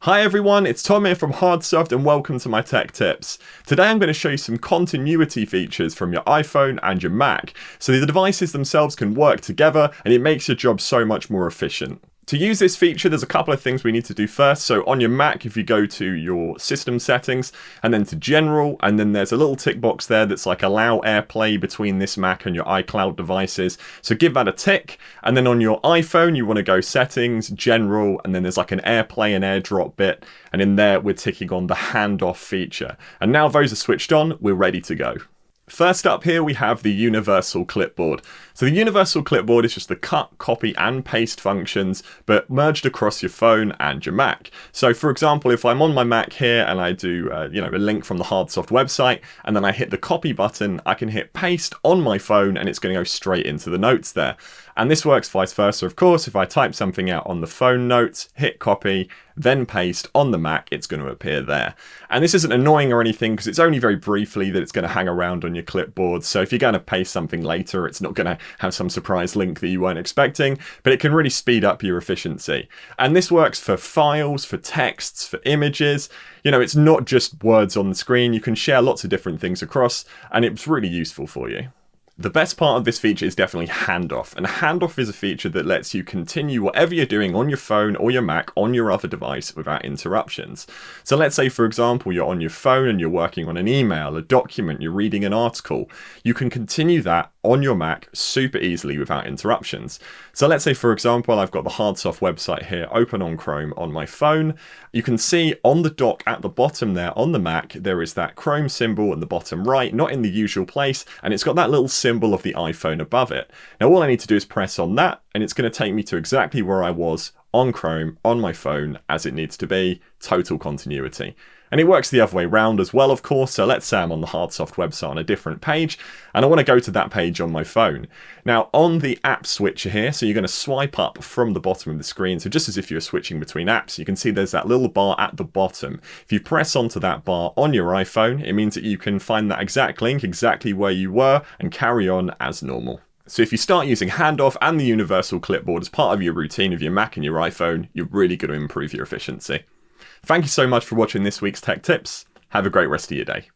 Hi everyone, it's Tom here from HardSoft and welcome to my tech tips. Today I'm going to show you some continuity features from your iPhone and your Mac, so the devices themselves can work together and it makes your job so much more efficient. To use this feature, there's a couple of things we need to do first. So on your Mac, if you go to your system settings and then to general, and then there's a little tick box there that's like allow AirPlay between this Mac and your iCloud devices. So give that a tick. And then on your iPhone, you want to go settings, general, and then there's like an AirPlay and AirDrop bit. And in there, we're ticking on the Handoff feature. And now those are switched on, we're ready to go. First up here we have the universal clipboard. So the universal clipboard is just the cut, copy and paste functions but merged across your phone and your Mac. So for example, if I'm on my Mac here and I do a link from the HardSoft website and then I hit the copy button, I can hit paste on my phone and it's going to go straight into the notes there. And this works vice versa, of course. If I type something out on the phone notes, hit copy, then paste on the Mac, it's going to appear there. And this isn't annoying or anything because it's only very briefly that it's going to hang around on your clipboard. So if you're going to paste something later, it's not going to have some surprise link that you weren't expecting, but it can really speed up your efficiency. And this works for files, for texts, for images. It's not just words on the screen. You can share lots of different things across, and it's really useful for you. The best part of this feature is definitely Handoff, and Handoff is a feature that lets you continue whatever you're doing on your phone or your Mac on your other device without interruptions. So let's say, for example, you're on your phone and you're working on an email, a document, you're reading an article. You can continue that on your Mac super easily without interruptions. So let's say, for example, I've got the HardSoft website here open on Chrome on my phone. You can see on the dock at the bottom there on the Mac, there is that Chrome symbol in the bottom right, not in the usual place, and it's got that little symbol of the iPhone above it. Now all I need to do is press on that and it's going to take me to exactly where I was on Chrome on my phone as it needs to be, total continuity. And it works the other way around as well, of course. So let's say I'm on the HardSoft website on a different page and I want to go to that page on my phone. Now on the app switcher here, so you're going to swipe up from the bottom of the screen. So just as if you're switching between apps, you can see there's that little bar at the bottom. If you press onto that bar on your iPhone, it means that you can find that exact link exactly where you were and carry on as normal. So if you start using Handoff and the universal clipboard as part of your routine of your Mac and your iPhone, you're really going to improve your efficiency. Thank you so much for watching this week's Tech Tips. Have a great rest of your day.